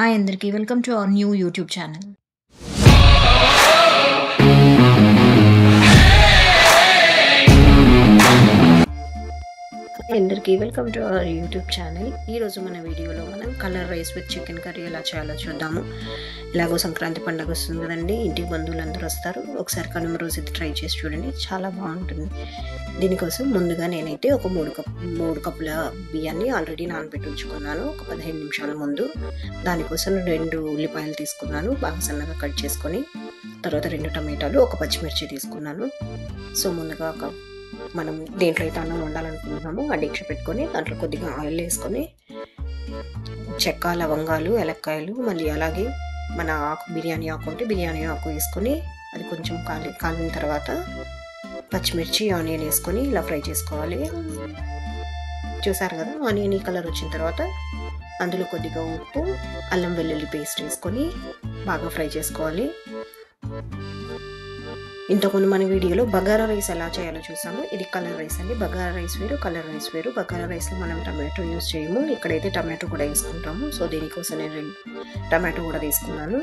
Hi అందరికీ. Welcome to our new YouTube channel. అందరికీ welcome to our YouTube channel. ఈరోజు మన వీడియోలో మనం colour rice with chicken curry ఎలా చేయాలో చూద్దాము. ఇలాగో సంక్రాంతి పండుగ వస్తుంది కదండి, ఇంటికి బంధువులు అందరూ వస్తారు. ఒకసారి కనుమ రోజు ఇది ట్రై చేసి చూడండి, చాలా బాగుంటుంది. దీనికోసం ముందుగా నేనైతే ఒక మూడు కప్పుల బియ్యాన్ని ఆల్రెడీ నానబెట్టి ఉంచుకున్నాను ఒక 15 నిమిషాల ముందు. దానికోసం 2 ఉల్లిపాయలు తీసుకున్నాను, బాగా సన్నగా కట్ చేసుకొని. తర్వాత 2 టమాటాలు, ఒక పచ్చిమిర్చి తీసుకున్నాను. సో ముందుగా మనం దేంట్లో అయితే అన్నం వండాలనుకుంటున్నామో ఆ డీక్ష పెట్టుకొని దాంట్లో కొద్దిగా ఆయిల్ వేసుకొని చెక్క, లవంగాలు, ఏలక్కాయలు, మళ్ళీ అలాగే మన బిర్యానీ ఆకు ఉంటే బిర్యానీ ఆకు వేసుకొని అది కొంచెం కాలిన తర్వాత పచ్చిమిర్చి, ఆనియన్ వేసుకొని ఇలా ఫ్రై చేసుకోవాలి. చూసారు కదా, ఆనియన్ ఈ కలర్ వచ్చిన తర్వాత అందులో కొద్దిగా ఉప్పు, అల్లం వెల్లుల్లి పేస్ట్ వేసుకొని బాగా ఫ్రై చేసుకోవాలి. ఇంతకుముందు మన వీడియోలో బగారా రైస్ ఎలా చేయాలో చూసాము. ఇది కలర్ రైస్ అండి. బగారా రైస్ వేరు, కలర్ రైస్ వేరు. బగారా రైస్లో మనం టమాటో యూజ్ చేయము, ఇక్కడైతే టమాటో కూడా వేసుకుంటాము. సో దీనికోసం నేను 2 టమాటో కూడా తీసుకున్నాను.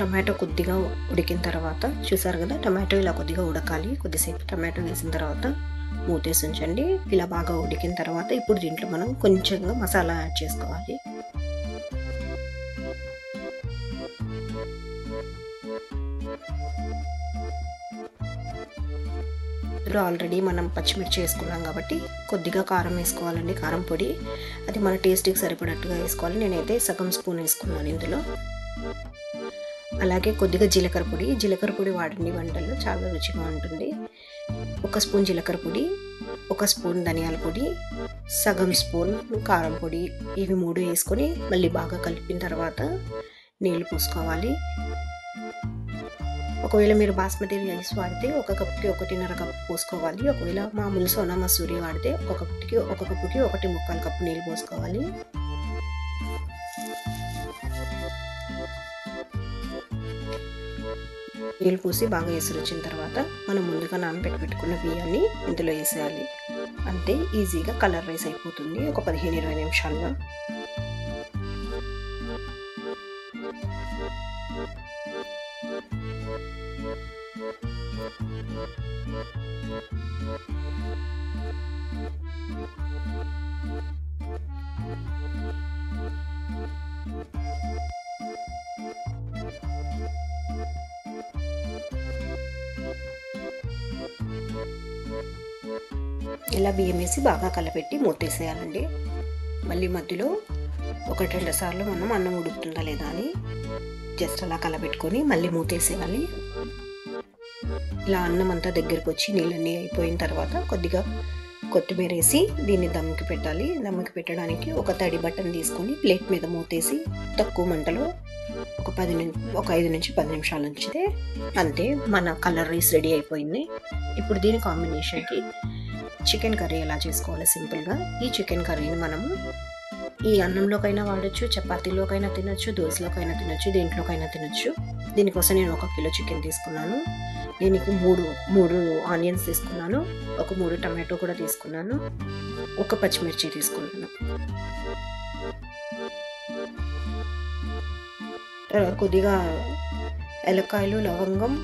టమాటో కొద్దిగా ఉడికిన తర్వాత చూసారు కదా, టమాటో ఇలా కొద్దిగా ఉడకాలి. కొద్దిసేపు టమాటో వేసిన తర్వాత మూతేసి ఉంచండి. ఇలా బాగా ఉడికిన తర్వాత ఇప్పుడు దీంట్లో మనం కొంచెంగా మసాలా యాడ్ చేసుకోవాలి. ఆల్రెడీ మనం పచ్చిమిర్చి వేసుకున్నాం కాబట్టి కొద్దిగా కారం వేసుకోవాలండి, కారం పొడి. అది మన టేస్ట్కి సరిపడట్టుగా వేసుకోవాలి. నేనైతే సగం స్పూన్ వేసుకున్నాను ఇందులో. అలాగే కొద్దిగా జీలకర్ర పొడి వాడండి, వంటల్లో చాలా రుచిగా ఉంటుంది. 1 స్పూన్ జీలకర్ర పొడి, 1 స్పూన్ ధనియాల పొడి, సగం స్పూన్ కారం పొడి, ఇవి 3 వేసుకొని మళ్ళీ బాగా కలిపిన తర్వాత నీళ్ళు పోసుకోవాలి. ఒకవేళ మీరు బాస్మతి రైస్ వాడితే 1 కప్కి 1.5 కప్పు పోసుకోవాలి. ఒకవేళ మామూలు సోనా మసూరి వాడితే 1 కప్పుకి 1.25 కప్పు నీళ్ళు పోసుకోవాలి. నీళ్ళు పోసి బాగా ఎసురు వచ్చిన తర్వాత మనం ముందుగా నానబెట్టుకున్న బియ్యాన్ని ఇందులో వేసేయాలి. అంతే, ఈజీగా కలర్ రైస్ అయిపోతుంది ఒక 15-20 నిమిషాల్లో. ఇలా బియ్యం వేసి బాగా కలపెట్టి మూతేసేయాలండి. మళ్ళీ మధ్యలో 1-2 సార్లు మనం అన్నం ఉడుకుతుందా లేదా అని జస్ట్ అలా కలపెట్టుకొని మళ్ళీ మూతేసేయాలి. ఇలా అన్నం అంతా దగ్గరికి వచ్చి నీళ్ళన్నీ అయిపోయిన తర్వాత కొద్దిగా కొత్తిమీర వేసి దీన్ని దమ్కి పెట్టాలి. దమ్కి పెట్టడానికి ఒక తడి బట్టను తీసుకొని ప్లేట్ మీద మూతేసి తక్కువ మంటలో ఒక 5 నుంచి 10 నిమిషాలు ఉంచితే అంతే, మన కలర్ రైస్ రెడీ అయిపోయింది. ఇప్పుడు దీని కాంబినేషన్కి చికెన్ కర్రీ ఎలా చేసుకోవాలి సింపుల్గా. ఈ చికెన్ కర్రీని మనము ఈ అన్నంలోకైనా వాడచ్చు, చపాతీలోకైనా తినచ్చు, దోశలోకైనా తినచ్చు, దేంట్లోకైనా తినచ్చు. దీనికోసం నేను 1 కిలో చికెన్ తీసుకున్నాను. దీనికి 3 ఆనియన్స్ తీసుకున్నాను, ఒక 3 టమాటో కూడా తీసుకున్నాను, 1 పచ్చిమిర్చి తీసుకున్నాను. కొద్దిగా ఏలక్కాయలు, లవంగం,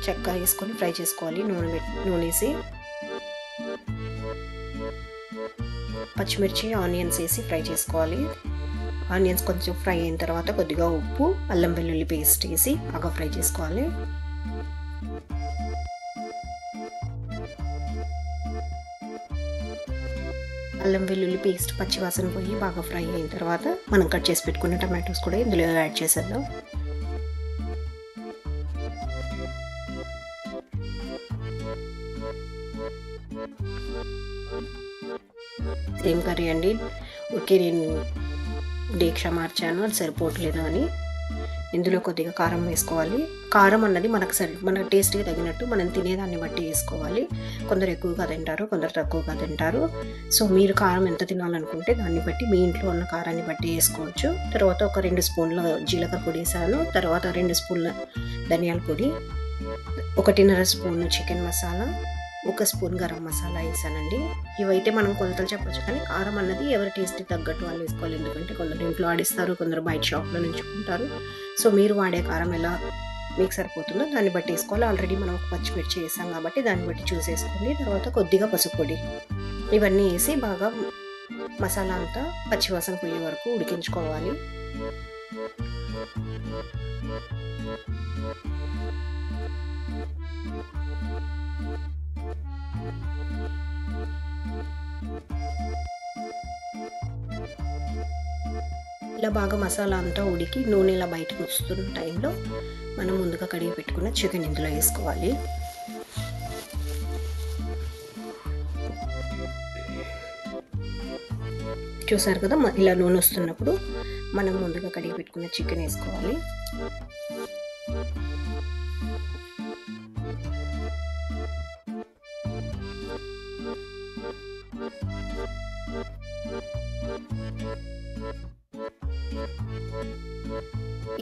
చెక్క వేసుకొని ఫ్రై చేసుకోవాలి. నూనె వేసి పచ్చిమిర్చి, ఆనియన్స్ వేసి ఫ్రై చేసుకోవాలి. ఆనియన్స్ కొంచెం ఫ్రై అయిన తర్వాత కొద్దిగా ఉప్పు, అల్లం వెల్లుల్లి పేస్ట్ వేసి బాగా ఫ్రై చేసుకోవాలి. అల్లం వెల్లుల్లి పేస్ట్ పచ్చివాసన పోయి బాగా ఫ్రై అయిన తర్వాత మనం కట్ చేసి పెట్టుకున్న టమాటోస్ కూడా ఇందులో యాడ్ చేసేద్దాం. సేమ్ కర్రీ అండి, ఓకే. నేను డీక్ష మార్చాను, అది సరిపోవట్లేదు అని. ఇందులో కొద్దిగా కారం వేసుకోవాలి. కారం అన్నది మన టేస్ట్కి తగినట్టు మనం తినేదాన్ని బట్టి వేసుకోవాలి. కొందరు ఎక్కువగా తింటారు, కొందరు తక్కువగా తింటారు. సో మీరు కారం ఎంత తినాలనుకుంటే దాన్ని బట్టి మీ ఇంట్లో ఉన్న కారాన్ని బట్టి వేసుకోవచ్చు. తర్వాత ఒక 2 స్పూన్ల జీలకర్ర పొడి వేసాను, తర్వాత 2 స్పూన్ల ధనియాల పొడి, 1.5 spoon chicken masala, 1 spoon garam masala వేసానండి. ఇవైతే మనం కొలతలు చెప్పొచ్చు, కానీ కారం అన్నది ఎవరి టేస్ట్కి తగ్గట్టు వాళ్ళు వేసుకోవాలి. ఎందుకంటే కొందరు ఇంట్లో ఆడిస్తారు, కొందరు బయట షాప్లో నుంచుకుంటారు. సో మీరు వాడే కారం ఎలా మీకు సరిపోతుందో దాన్ని బట్టి వేసుకోవాలి. ఆల్రెడీ మనం ఒక పచ్చిమిర్చి వేసాం కాబట్టి దాన్ని బట్టి చూసేసుకోండి. తర్వాత కొద్దిగా పసుపు పొడి ఇవన్నీ వేసి బాగా మసాలా అంతా పచ్చివాసన పోయే వరకు ఉడికించుకోవాలి. ఇలా బాగా మసాలా అంతా ఉడికి నూనె ఇలా బయటకు వస్తున్న టైంలో మనం ముందుగా కడిగి పెట్టుకున్న చికెన్ ఇందులో వేసుకోవాలి. చూసారు కదా, ఇలా నూనె వస్తున్నప్పుడు మనం ముందుగా కడిగి పెట్టుకున్న చికెన్ వేసుకోవాలి.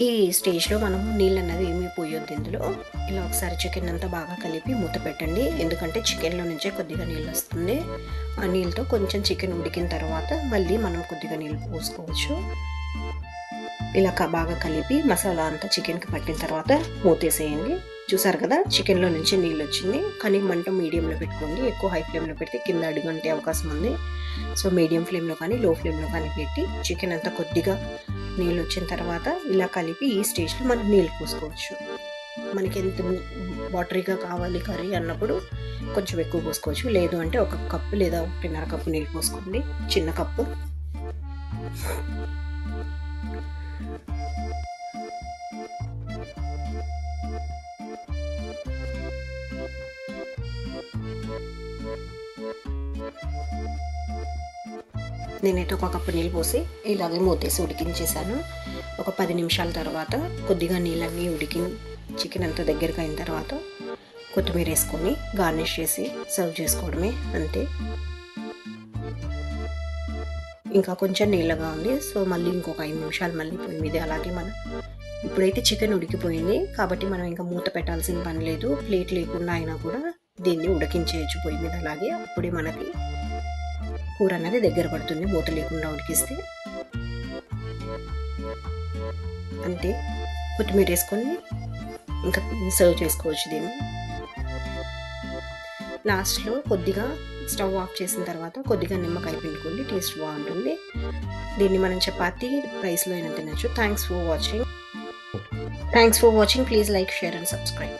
ఈ స్టేజ్లో మనం నీళ్ళు అన్నది ఏమీ పోయొద్దు ఇందులో. ఇలా ఒకసారి చికెన్ అంతా బాగా కలిపి మూత పెట్టండి, ఎందుకంటే చికెన్లో నుంచే కొద్దిగా నీళ్ళు వస్తుంది. ఆ నీళ్ళతో కొంచెం చికెన్ ఉడికిన తర్వాత మళ్ళీ మనం కొద్దిగా నీళ్ళు పోసుకోవచ్చు. ఇలా బాగా కలిపి మసాలా అంతా చికెన్కి పట్టిన తర్వాత మూతేసేయండి. చూసారు కదా, చికెన్లో నుంచి నీళ్ళు వచ్చింది. కానీ మంట మీడియంలో పెట్టుకోండి, ఎక్కువ హై ఫ్లేమ్లో పెడితే కింద అడుగంటే అవకాశం ఉంది. సో మీడియం ఫ్లేమ్లో కానీ లో ఫ్లేమ్లో కానీ పెట్టి చికెన్ అంతా కొద్దిగా నీళ్ళు వచ్చిన తర్వాత ఇలా కలిపి ఈ స్టేజ్లో మనం నీళ్ళు పోసుకోవచ్చు. మనకి ఎంత వాటరీగా కావాలి కర్రీ అన్నప్పుడు కొంచెం ఎక్కువ పోసుకోవచ్చు, లేదు అంటే 1 కప్పు లేదా 1.5 కప్పు నీళ్ళు పోసుకోండి, చిన్న కప్పు. నేనైతే 1 కప్పు నీళ్ళు పోసి ఇలాగే మూతేసి ఉడికించేసాను. ఒక 10 నిమిషాల తర్వాత కొద్దిగా నీళ్ళన్నీ ఉడికి చికెన్ అంతా దగ్గరకు అయిన తర్వాత కొత్తిమీర వేసుకొని గార్నిష్ చేసి సర్వ్ చేసుకోవడమే, అంతే. ఇంకా కొంచెం నీళ్ళగా ఉంది, సో మళ్ళీ ఇంకొక 5 నిమిషాలు మళ్ళీ పొయ్యి మీద అలాగే మనం ఇప్పుడైతే చికెన్ ఉడికిపోయింది కాబట్టి మనం ఇంకా మూత పెట్టాల్సిన పని లేదు. ప్లేట్ లేకుండా అయినా కూడా దీన్ని ఉడికించేయచ్చు పొయ్యి మీద అలాగే. అప్పుడే మనకి కూర అనేది దగ్గర పడుతుంది మూత లేకుండా ఉడికిస్తే. అంతే, కొత్తిమీర వేసుకొని ఇంకా సర్వ్ చేసుకోవచ్చు దీన్ని. లాస్ట్లో కొద్దిగా స్టవ్ ఆఫ్ చేసిన తర్వాత కొద్దిగా నిమ్మకాయ పిండుకోండి, టేస్ట్ బాగుంటుంది. దీన్ని మనం చపాతీ రైస్లో అయినా తినచ్చు. Thanks for watching. Please like, share and subscribe.